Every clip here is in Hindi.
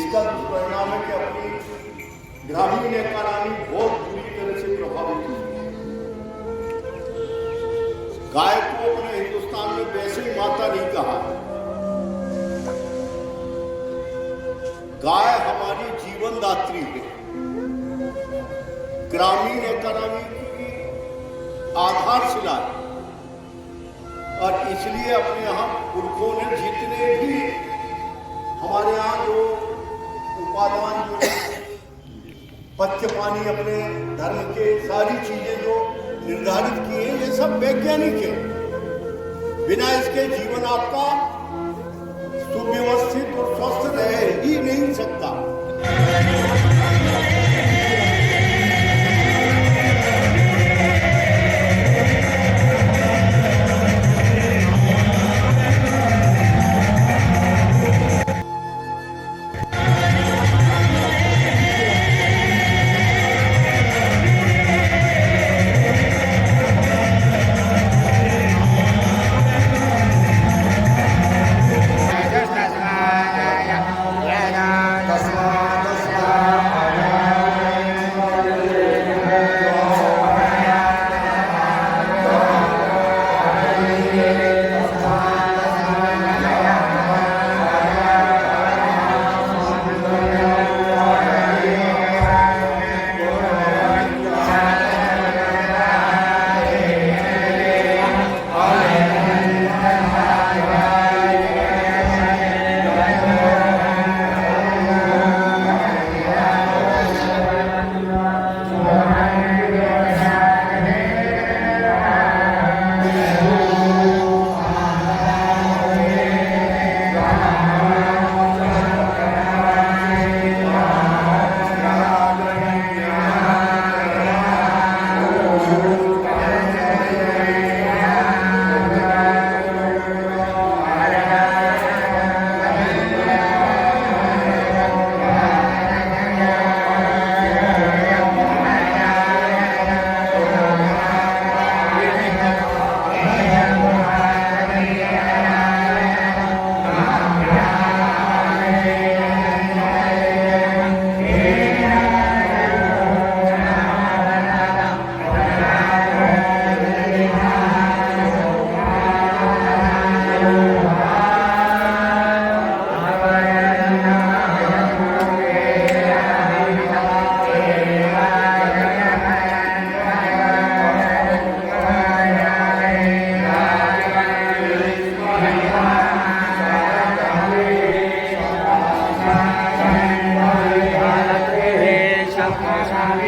इसका दुष्परिणाम है कि अपनी ग्रामीण इकोनॉमी बहुत बुरी तरह से प्रभावित हुई। गाय को अपने हिंदुस्तान में वैसे ही माता नहीं कहा। गाय हमारी जीवनदात्री है, ग्रामीण इकोनॉमी की आधारशिला है। और इसलिए अपने यहाँ पुरखों ने जितने भी हमारे यहाँ जो उपादान जो पथ्य पानी अपने धर्म के सारी चीजें जो निर्धारित किए हैं, ये सब वैज्ञानिक है। बिना इसके जीवन आपका सुव्यवस्थित और स्वस्थ रह ही नहीं सकता।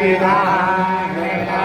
Amen.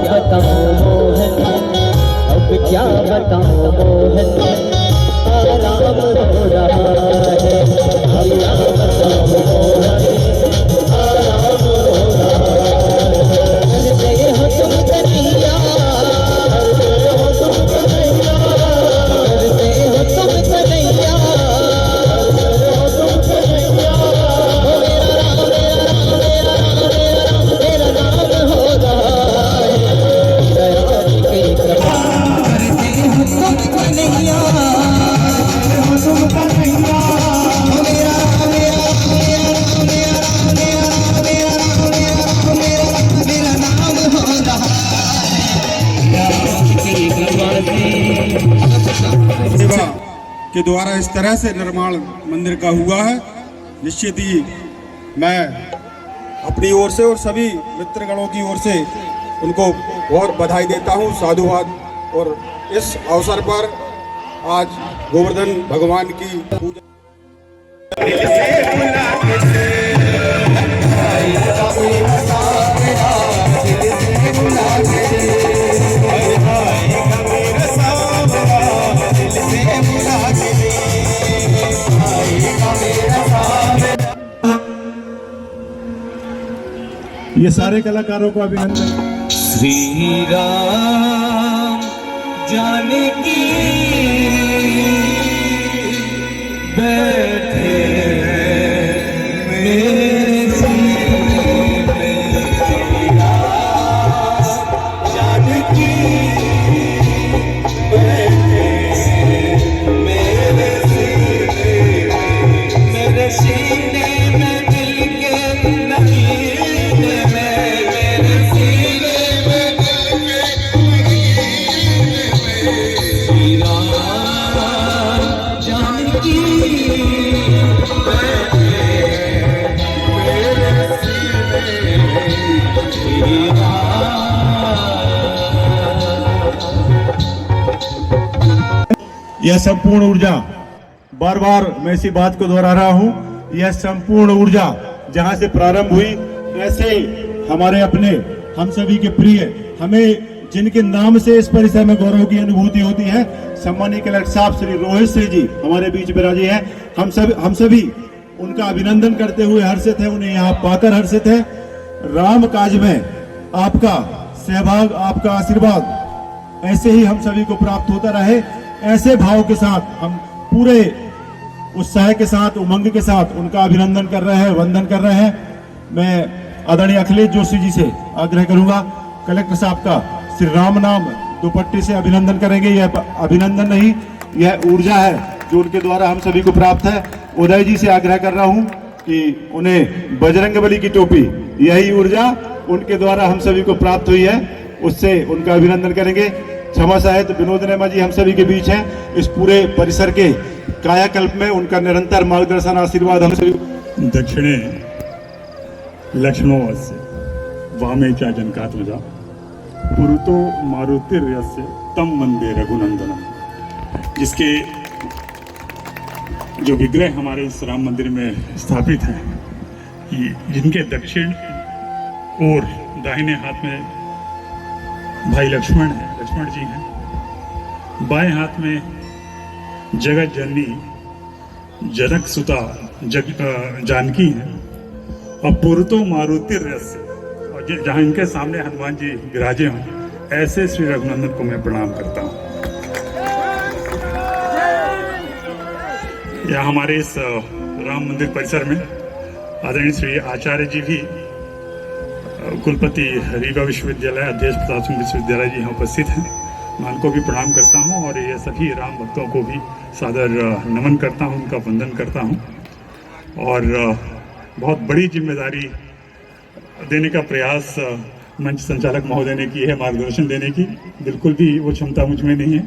बताऊं मोहन, अब क्या बताऊं मोहन, आराम हो रहा है। अब क्या बताऊं मोहन, आराम हो रहा है। करते हो तुम कन्हैया, करते हो तुम कन्हैया, करते हो तुम कन्हैया, करते हो तुम कन्हैया। ओ मेरा राम मेरा राम मेरा राम मेरा राम मेरा राम हो रहा है। दया की कृपा। करते हो तुम कन्हैया, करते हो तुम कन्हैया। ओ मेरा राम मेरा राम मेरा राम मेरा राम मेरा राम मेरा राम मेरा राम मेरा नाम हो रहा है। दया की कृपा से सेवा के द्वारा इस तरह से निर्माण मंदिर का हुआ है। निश्चित ही मैं अपनी ओर से और सभी मित्रगणों की ओर से उनको बहुत बधाई देता हूँ, साधुवाद। और इस अवसर पर आज गोवर्धन भगवान की पूजा ये सारे कलाकारों को अभिनंदन। श्री राम जानकी बैठे मेरे सीने में। श्री राम जानकी बैठे मेरे सीने में, मेरे सीने में दिल के नगीने में, मेरे सीने में दिल के नगीने में। श्री राम जानकी बैठे मेरे सीने में। श्री राम। यह संपूर्ण ऊर्जा, बार बार मैं इसी बात को दोहरा रहा हूं, यह संपूर्ण ऊर्जा जहां से प्रारंभ हुई, ऐसे हमारे अपने हम सभी के प्रिय, हमें जिनके नाम से इस परिसर में गौरव की अनुभूति होती है, सम्मानीय कलेक्टर साहब श्री रोहित सिंह जी हमारे बीच विराजे हैं। हम सभी उनका अभिनंदन करते हुए हर्षित हैं, उन्हें यहाँ पाकर हर्षित है। राम काज में आपका सहभाग, आपका आशीर्वाद ऐसे ही हम सभी को प्राप्त होता रहे। ऐसे भाव के साथ हम पूरे उत्साह के साथ, उमंग के साथ उनका अभिनंदन कर रहे हैं, वंदन कर रहे हैं। मैं आदरणीय अखिलेश जोशी जी से आग्रह करूंगा, कलेक्टर साहब का श्री राम नाम दुपट्टे से अभिनंदन करेंगे। यह अभिनंदन नहीं, यह ऊर्जा है जो उनके द्वारा हम सभी को प्राप्त है। उदय जी से आग्रह कर रहा हूं कि उन्हें बजरंगबली की टोपी, यही ऊर्जा उनके द्वारा हम सभी को प्राप्त हुई है, उससे उनका अभिनंदन करेंगे। क्षमा साहित्य विनोद नेमा जी हम सभी के बीच हैं। इस पूरे परिसर के कायाकल्प में उनका निरंतर मार्गदर्शन, आशीर्वाद हम सभी। दक्षिणे लक्ष्मणस्य वामे च जनकात्मजा पुरुतो मारुतिर्यस्य तम वंदे रघुनंदनम। जिसके जो विग्रह हमारे इस राम मंदिर में स्थापित है, जिनके दक्षिण और दाहिने हाथ में भाई लक्ष्मण जी हैं, बाएं हाथ में जगत जननी जनक सुता जानकी हैं, और पुरतो मारुतिर्यस्य, और जहाँ इनके सामने हनुमान जी विराजे हों, ऐसे श्री रघुनंदन को मैं प्रणाम करता हूँ। यहाँ हमारे इस राम मंदिर परिसर में आदरणीय श्री आचार्य जी भी, कुलपति रीवा विश्वविद्यालय, अध्यक्ष प्रताप विश्वविद्यालय जी यहाँ उपस्थित हैं। मैं उनको भी प्रणाम करता हूँ और ये सभी राम भक्तों को भी सादर नमन करता हूँ, उनका वंदन करता हूँ। और बहुत बड़ी जिम्मेदारी देने का प्रयास मंच संचालक महोदय ने की है, मार्गदर्शन देने की। बिल्कुल भी वो क्षमता मुझ में नहीं है।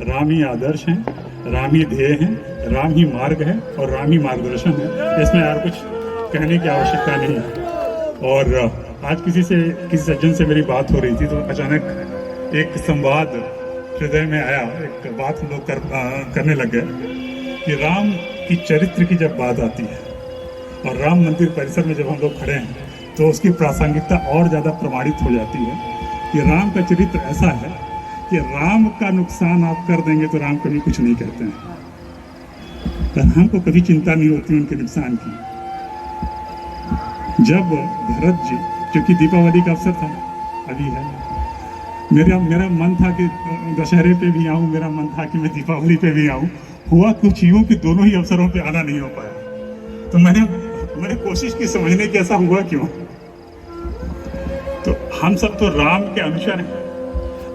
राम ही आदर्श हैं, राम ही ध्येय हैं, राम ही मार्ग है और राम ही मार्गदर्शन है। इसमें यार कुछ कहने की आवश्यकता नहीं है। और आज किसी सज्जन से मेरी बात हो रही थी तो अचानक एक संवाद हृदय में आया, एक बात हम लोग करने लग गए कि राम की चरित्र की जब बात आती है और राम मंदिर परिसर में जब हम लोग खड़े हैं तो उसकी प्रासंगिकता और ज़्यादा प्रमाणित हो जाती है कि राम का चरित्र ऐसा है कि राम का नुकसान आप कर देंगे तो राम कभी कुछ नहीं कहते हैं, राम को कभी चिंता नहीं होती उनके नुकसान की। जब भरत जी, क्योंकि दीपावली का अवसर था, अभी है, मेरा मन था कि दशहरे पे भी आऊं, मेरा मन था कि मैं दीपावली पे भी आऊं। हुआ कुछ यूं कि दोनों ही अवसरों पे आना नहीं हो पाया। तो मैंने कोशिश की समझने की ऐसा हुआ क्यों। तो हम सब तो राम के अनुचर हैं,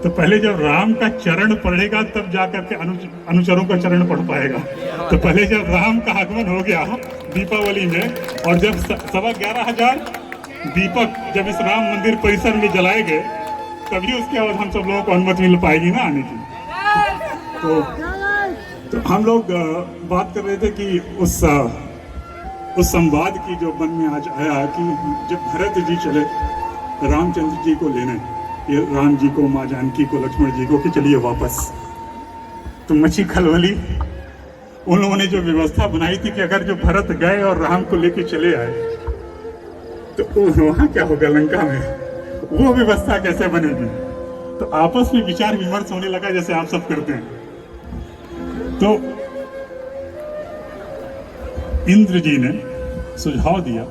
तो पहले जब राम का चरण पढ़ेगा तब जाकर के अनुचरों का चरण पढ़ पाएगा। तो पहले जब राम का आगमन हो गया दीपावली में, और जब 11,500 दीपक जब इस राम मंदिर परिसर में जलाए गए, तभी उसके बाद हम सब लोगों को अनुमति मिल पाएगी ना आने की। तो हम लोग बात कर रहे थे कि उस संवाद की जो मन में आज आया कि जब भरत जी चले रामचंद्र जी को लेने, ये राम जी को, माँ जानकी को, लक्ष्मण जी को कि चलिए वापस, तो मची खलबली। उन लोगों ने जो व्यवस्था बनाई थी कि अगर जो भरत गए और राम को लेके चले आए तो वहां क्या होगा, लंका में वो व्यवस्था कैसे बनेगी। तो आपस में विचार विमर्श होने लगा जैसे आप सब करते हैं। तो इंद्र जी ने सुझाव दिया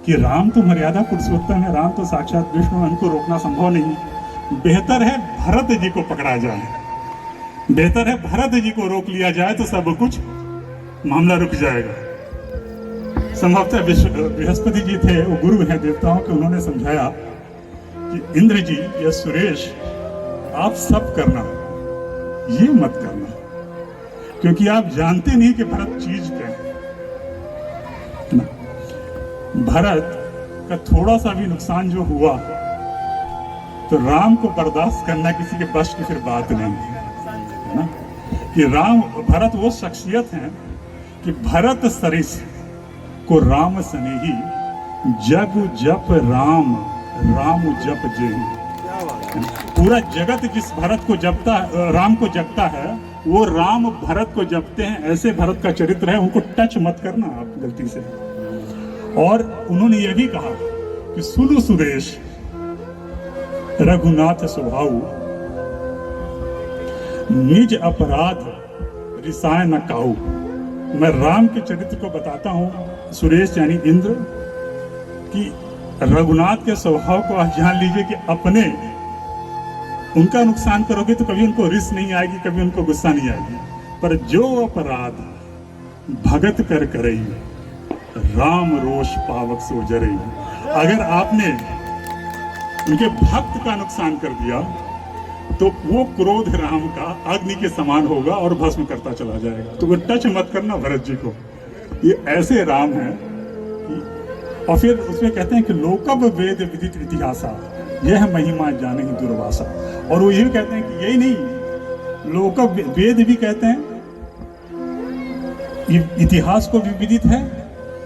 कि राम तो मर्यादा पुरुषोत्तम है, राम तो साक्षात विष्णु, उनको रोकना संभव नहीं। बेहतर है भरत जी को पकड़ा जाए, बेहतर है भरत जी को रोक लिया जाए तो सब कुछ मामला रुक जाएगा। संभवतः बृहस्पति जी थे, वो गुरु हैं देवताओं के, उन्होंने समझाया कि इंद्र जी या सुरेश, आप सब करना, ये मत करना, क्योंकि आप जानते नहीं कि भरत चीज क्या है ना। भरत का थोड़ा सा भी नुकसान जो हुआ तो राम को बर्दाश्त करना किसी के बस की फिर बात नहीं है ना। कि भरत वो शख्सियत है कि भरत सरिस को राम स्नेही, जग जप राम, राम जप जेहि। पूरा जगत जिस भरत को जपता, राम को जपता है, वो राम भरत को जपते हैं। ऐसे भरत का चरित्र है, उनको टच मत करना आप गलती से। और उन्होंने ये भी कहा कि सुनो सुरेश, रघुनाथ स्वभाव, निज अपराध रिसाय न काऊ। मैं राम के चरित्र को बताता हूं सुरेश यानी इंद्र, कि रघुनाथ के स्वभाव को आप जान लीजिए कि अपने उनका नुकसान करोगे तो कभी उनको रिस नहीं आएगी, कभी उनको गुस्सा नहीं आएगी। पर जो अपराध भगत कर करई, राम रोष पावक सो जरई। अगर आपने उनके भक्त का नुकसान कर दिया तो वो क्रोध राम का अग्नि के समान होगा और भस्म करता चला जाएगा। तो वो टच मत करना भरत जी को, ये ऐसे राम है। और फिर उसमें कहते हैं कि लोकब वेद विदित इतिहासा, यह महिमा जाने ही दुर्वासा। और वो ये भी कहते हैं कि यही नहीं, लोकब वेद भी कहते हैं, इतिहास को भी विदित है,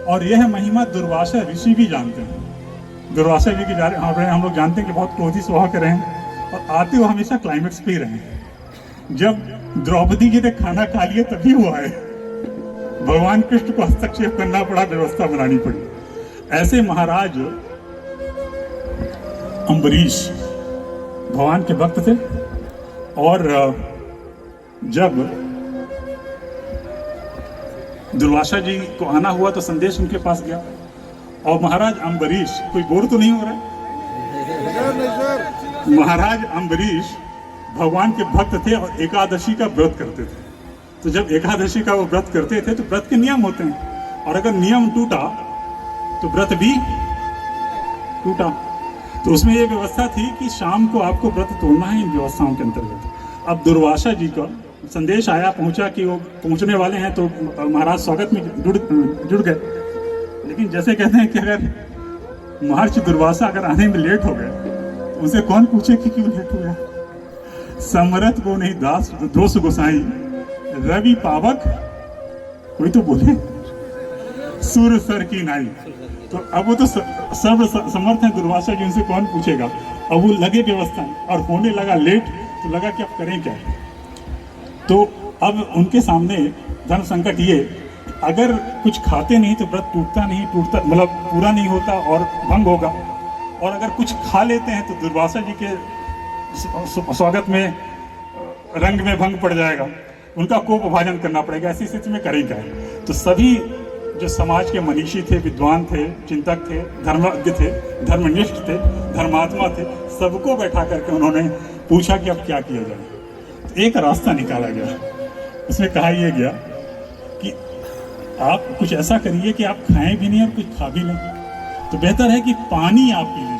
और यह महिमा दुर्वासा ऋषि भी जानते हैं। दुर्वासा जी की हम लोग जानते हैं कि बहुत क्रोधी स्वभाव के रहे हैं, और आते हुए हमेशा क्लाइमेक्स पे ही रहे। जब द्रौपदी जी ने खाना खा लिया तभी वो आए, भगवान कृष्ण को हस्तक्षेप करना पड़ा, व्यवस्था बनानी पड़ी। ऐसे महाराज अम्बरीश भगवान के भक्त थे, और जब दुर्वासा जी को आना हुआ तो संदेश उनके पास गया, और महाराज अम्बरीश, कोई बोर तो नहीं हो रहा है? महाराज अम्बरीश भगवान के भक्त थे और एकादशी का व्रत करते थे। तो जब एकादशी का वो व्रत करते थे तो व्रत के नियम होते हैं, और अगर नियम टूटा तो व्रत भी टूटा। तो उसमें ये व्यवस्था थी कि शाम को आपको व्रत तोड़ना है इन व्यवस्थाओं के अंतर्गत। अब दुर्वासा जी का संदेश आया, पहुंचा कि वो पहुंचने वाले हैं, तो महाराज स्वागत में जुड़ गए। लेकिन जैसे कहते हैं कि अगर महर्षि दुर्वासा अगर आने में लेट हो गए तो उनसे कौन पूछे कि क्यों लेट हो गया। समरथ को नहीं दास दोष गोसाई, रवि पावक कोई तो बोले, सूर सर की नाई। तो अब वो तो सर्व समर्थ है दुर्वासा जी, उनसे कौन पूछेगा। अब वो लगे व्यवस्था, और होने लगा लेट, तो लगा कि अब करें क्या। तो अब उनके सामने धर्म संकट ये, अगर कुछ खाते नहीं तो व्रत टूटता नहीं, मतलब पूरा नहीं होता और भंग होगा, और अगर कुछ खा लेते हैं तो दुर्वासा जी के स्वागत में रंग में भंग पड़ जाएगा, उनका कोप भाजन करना पड़ेगा। ऐसी स्थिति में करें क्या? तो सभी जो समाज के मनीषी थे, विद्वान थे, चिंतक थे, धर्मज्ञ थे, धर्मनिष्ठ थे, धर्मात्मा थे, सबको बैठा करके उन्होंने पूछा कि अब क्या किया जाए। तो एक रास्ता निकाला गया, उसमें कहा यह गया कि आप कुछ ऐसा करिए कि आप खाएं भी नहीं और कुछ खा भी नहीं, तो बेहतर है कि पानी आप पी लीजिए।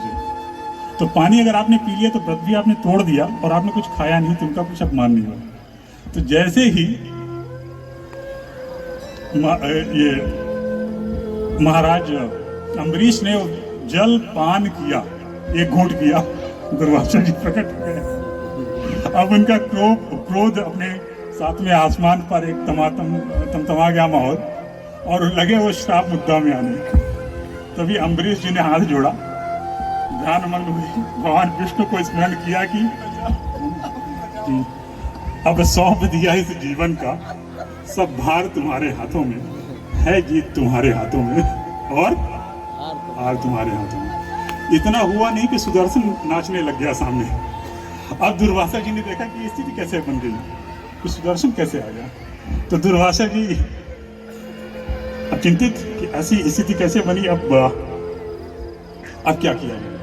तो पानी अगर आपने पी लिया तो व्रत भी आपने तोड़ दिया और आपने कुछ खाया नहीं, तो उनका कुछ अपमान नहीं हुआ। तो जैसे ही ये महाराज अम्बरीश ने जल पान किया, एक घूंट किया, दुर्वासा जी प्रकट हो गए। अब उनका क्रोध अपने साथ में आसमान पर एक तमतमा गया माहौल, और लगे वो श्राप मुद्दा में आने। तभी अम्बरीश जी ने हाथ जोड़ा, ध्यान मग्न हुई, भगवान विष्णु को स्मरण किया कि अब सौंप दिया इस जीवन का, सब भार तुम्हारे हाथों में है, जीत तुम्हारे हाथों में और हार तुम्हारे हाथों में। इतना हुआ नहीं कि सुदर्शन नाचने लग गया सामने। अब दुर्वासा जी ने देखा कि स्थिति कैसे बन गई, कि सुदर्शन कैसे आ गया। तो दुर्वासा जी अब चिंतित कि ऐसी स्थिति कैसे बनी, अब क्या किया जाए।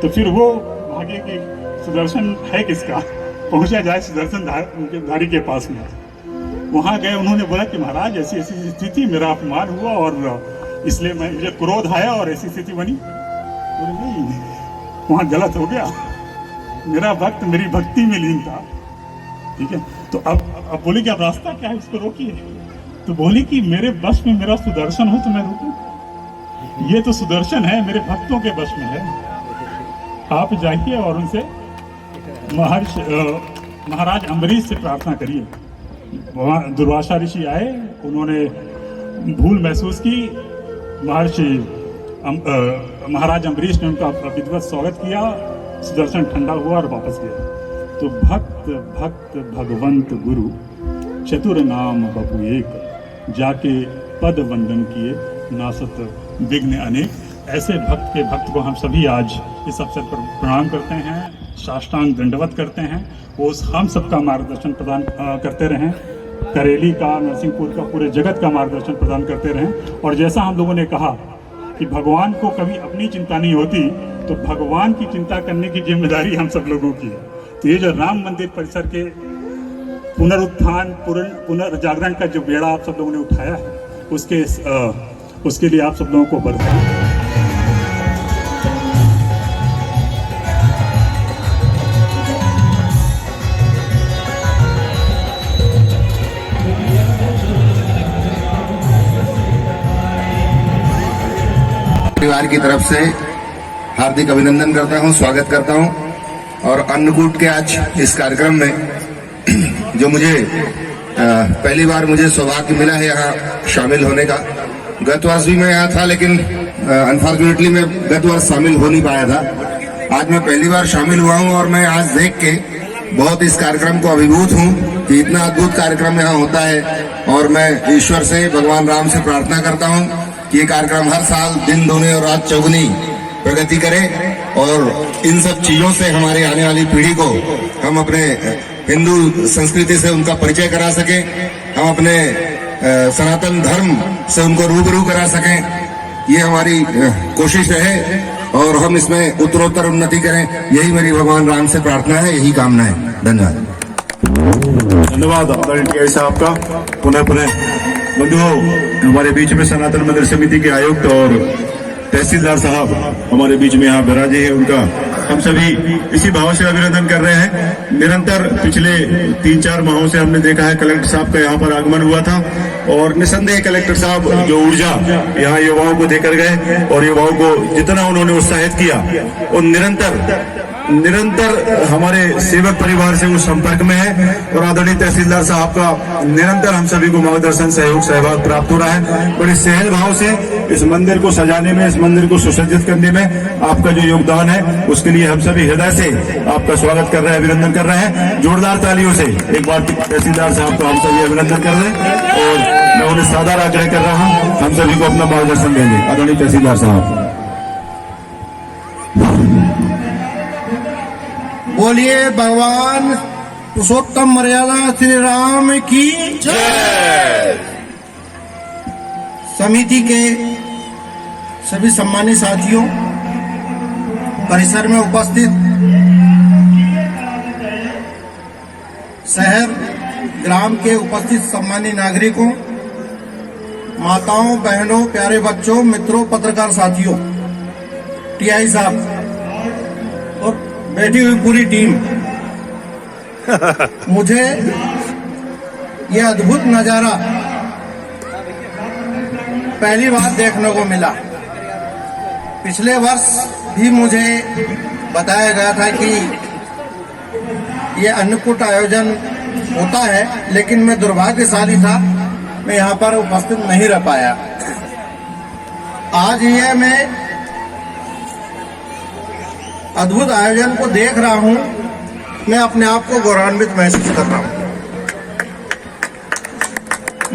तो फिर वो भागे कि सुदर्शन है किसका, पहुंचा जाए सुदर्शन धारी के पास में। वहां गए, उन्होंने बोला कि महाराज ऐसी ऐसी स्थिति, मेरा अपमान हुआ और इसलिए मुझे क्रोध आया और ऐसी स्थिति बनी। बोले नहीं, वहां गलत हो गया, मेरा भक्त मेरी भक्ति में लीन था, ठीक है। तो अब बोले कि अब रास्ता क्या है, इसको रोकिए। तो बोली कि मेरे बस में मेरा सुदर्शन हो तो मैं रुकूं, ये तो सुदर्शन है, मेरे भक्तों के बस में है। आप जाइए और उनसे महाराज अम्बरीश से प्रार्थना करिए। वहाँ दुर्वासा ऋषि आए, उन्होंने भूल महसूस की, महाराज अम्बरीश ने उनका विधिवत स्वागत किया, सुदर्शन ठंडा हुआ और वापस गया। तो भक्त भक्त भगवंत गुरु चतुर नाम बपु एक, जाके पद वंदन किए नासत विघ्न अनेक। ऐसे भक्त के भक्त को हम सभी आज इस अवसर पर प्रणाम करते हैं, साष्टांग दंडवत करते हैं। वो हम सबका मार्गदर्शन प्रदान करते रहें, करेली का, नरसिंहपुर का, पूरे जगत का मार्गदर्शन प्रदान करते रहें। और जैसा हम लोगों ने कहा कि भगवान को कभी अपनी चिंता नहीं होती, तो भगवान की चिंता करने की जिम्मेदारी हम सब लोगों की है। तो ये जो राम मंदिर परिसर के पुनरुत्थान, पुनर्जागरण का जो बेड़ा आप सब लोगों ने उठाया है, उसके लिए आप सब लोगों को बधाई। परिवार की तरफ से हार्दिक अभिनंदन करता हूं, स्वागत करता हूं। और अन्नकूट के आज इस कार्यक्रम में जो मुझे पहली बार मुझे सौभाग्य मिला है यहाँ शामिल होने का। गत वर्ष भी मैं यहाँ था, लेकिन अनफॉर्चुनेटली मैं गत वर्ष शामिल हो नहीं पाया था। आज मैं पहली बार शामिल हुआ हूँ और मैं आज देख के बहुत इस कार्यक्रम को अभिभूत हूँ कि इतना अद्भुत कार्यक्रम यहाँ होता है। और मैं ईश्वर से, भगवान राम से प्रार्थना करता हूँ कि ये कार्यक्रम हर साल दिन दूनी और रात चौगुनी प्रगति करे, और इन सब चीजों से हमारी आने वाली पीढ़ी को हम अपने हिंदू संस्कृति से उनका परिचय करा सकें, हम अपने सनातन धर्म से उनको रूबरू करा सकें। ये हमारी कोशिश है और हम इसमें उत्तरोत्तर उन्नति करें, यही मेरी भगवान राम से प्रार्थना है, यही कामना है। धन्यवाद। धन्यवाद आदरणीय साहब का। पुनः बंधुओं, हमारे बीच में सनातन मंदिर समिति के आयुक्त और तहसीलदार साहब हमारे बीच में यहाँ विराजे हैं, उनका हम सभी इसी भाव से अभिनंदन कर रहे हैं। निरंतर पिछले 3-4 माहों से हमने देखा है कलेक्टर साहब का यहाँ पर आगमन हुआ था, और निसंदेह कलेक्टर साहब जो ऊर्जा यहाँ युवाओं को देकर गए और युवाओं को जितना उन्होंने उत्साहित किया, और निरंतर हमारे सेवक परिवार से वो संपर्क में है। और आदरणीय तहसीलदार साहब का निरंतर हम सभी को मार्गदर्शन, सहयोग, सहभाग प्राप्त हो रहा है। बड़े सहज भाव से इस मंदिर को सजाने में, इस मंदिर को सुसज्जित करने में आपका जो योगदान है, उसके लिए हम सभी हृदय से आपका स्वागत कर रहे हैं, अभिनंदन कर रहे हैं। जोरदार तालियों से एक बार तहसीलदार साहब को हम सभी अभिनंदन कर रहे हैं, और मैं उन्हें सादर आग्रह कर रहा हूँ, हम सभी को अपना मार्गदर्शन देंगे। आदरणीय तहसीलदार साहब। बोलिए भगवान पुरुषोत्तम मर्यादा श्री राम की जय। समिति के सभी सम्मानित साथियों, परिसर में उपस्थित शहर ग्राम के उपस्थित सम्मानित नागरिकों, माताओं, बहनों, प्यारे बच्चों, मित्रों, पत्रकार साथियों, टीआई साहब और बैठी हुई पूरी टीम, मुझे यह अद्भुत नजारा पहली बार देखने को मिला। पिछले वर्ष भी मुझे बताया गया था कि यह अन्नकूट आयोजन होता है, लेकिन मैं दुर्भाग्यशाली था, मैं यहाँ पर उपस्थित नहीं रह पाया। आज ये मैं अद्भुत आयोजन को देख रहा हूँ, मैं अपने आप को गौरवान्वित महसूस कर रहा हूँ।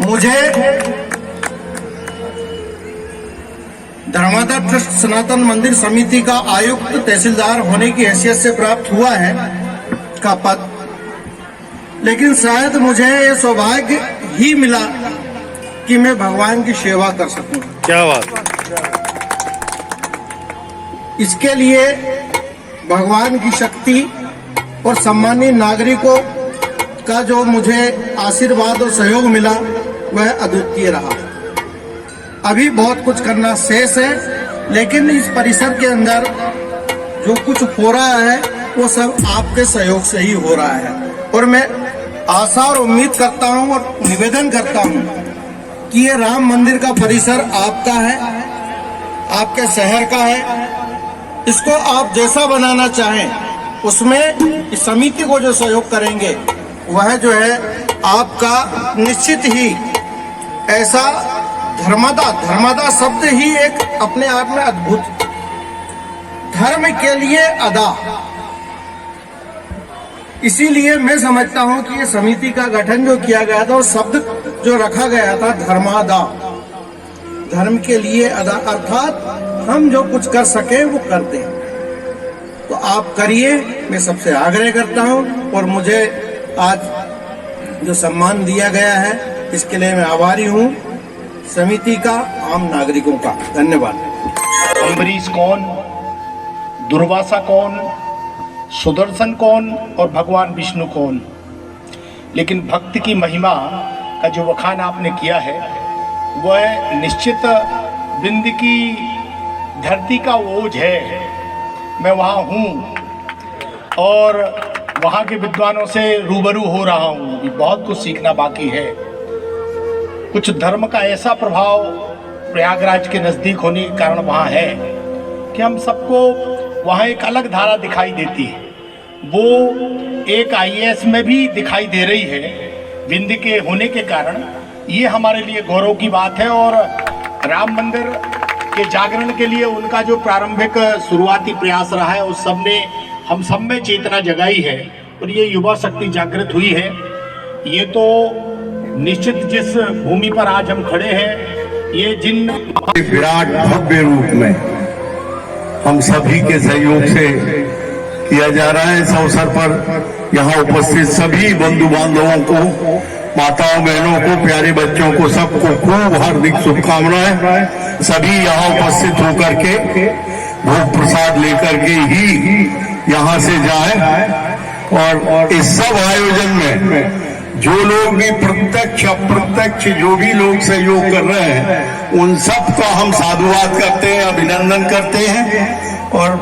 मुझे धर्मादाय ट्रस्ट सनातन मंदिर समिति का आयुक्त तहसीलदार होने की हैसियत से प्राप्त हुआ है का पद, लेकिन शायद मुझे ये सौभाग्य ही मिला कि मैं भगवान की सेवा कर सकूं। क्या बात। इसके लिए भगवान की शक्ति और सम्मानित नागरिकों का जो मुझे आशीर्वाद और सहयोग मिला वह अद्वितीय रहा। अभी बहुत कुछ करना शेष है, लेकिन इस परिसर के अंदर जो कुछ हो रहा है वो सब आपके सहयोग से ही हो रहा है। और मैं आशा और उम्मीद करता हूं और निवेदन करता हूं कि ये राम मंदिर का परिसर आपका है, आपके शहर का है। इसको आप जैसा बनाना चाहें, उसमें इस समिति को जो सहयोग करेंगे वह जो है आपका निश्चित ही ऐसा धर्मादा शब्द ही एक अपने आप में अद्भुत, धर्म के लिए अदा। इसीलिए मैं समझता हूं कि ये समिति का गठन जो किया गया था और शब्द जो रखा गया था धर्मादा, धर्म के लिए अदा, अर्थात हम जो कुछ कर सके वो करते हैं। तो आप करिए, मैं सबसे आग्रह करता हूं। और मुझे आज जो सम्मान दिया गया है इसके लिए मैं आभारी हूं, समिति का, आम नागरिकों का। धन्यवाद। अम्बरीश कौन, दुर्वासा कौन, सुदर्शन कौन और भगवान विष्णु कौन, लेकिन भक्ति की महिमा का जो वखान आपने किया है वह निश्चित बिंद की धरती का ओझ है। मैं वहाँ हूँ और वहाँ के विद्वानों से रूबरू हो रहा हूँ, बहुत कुछ सीखना बाकी है। कुछ धर्म का ऐसा प्रभाव प्रयागराज के नज़दीक होने के कारण वहाँ है कि हम सबको वहाँ एक अलग धारा दिखाई देती है। वो एक IAS में भी दिखाई दे रही है बिंद के होने के कारण। ये हमारे लिए गौरव की बात है। और राम मंदिर के जागरण के लिए उनका जो प्रारंभिक शुरुआती प्रयास रहा है उस सब ने हम सब में चेतना जगाई है और ये युवा शक्ति जागृत हुई है। ये तो निश्चित जिस भूमि पर आज हम खड़े हैं, ये जिन विराट भव्य रूप में हम सभी के सहयोग से किया जा रहा है। इस अवसर पर यहाँ उपस्थित सभी बंधु बांधवों को, माताओं बहनों को, प्यारे बच्चों को, सबको खूब हार्दिक शुभकामनाएं। सभी यहाँ उपस्थित होकर के भोग प्रसाद लेकर के ही यहाँ से जाए। और इस सब आयोजन में जो लोग भी प्रत्यक्ष अप्रत्यक्ष जो भी लोग सहयोग कर रहे हैं उन सब का हम साधुवाद करते हैं, अभिनंदन करते हैं। और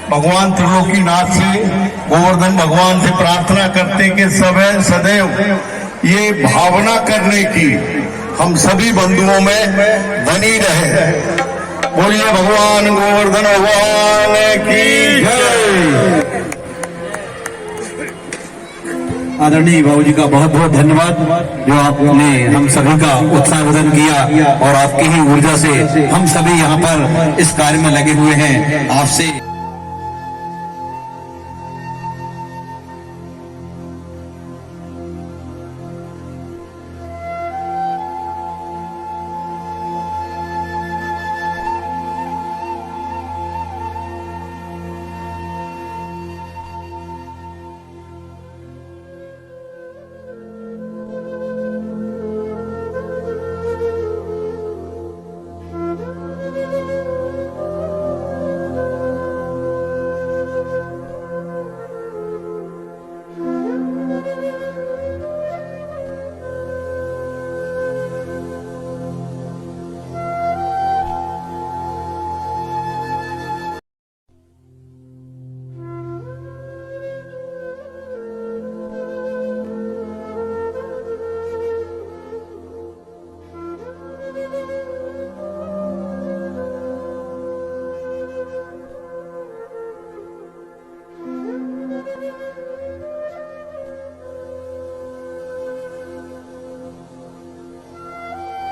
भगवान त्रिलोकीनाथ से, गोवर्धन भगवान से प्रार्थना करते हैं कि सदैव ये भावना करने की हम सभी बंधुओं में बनी रहे। बोलिए भगवान गोवर्धन भगवान की जय। आदरणीय बाबू जी का बहुत बहुत धन्यवाद, जो आपने हम सभी का उत्साहवर्धन किया और आपकी ही ऊर्जा से हम सभी यहाँ पर इस कार्य में लगे हुए हैं। आपसे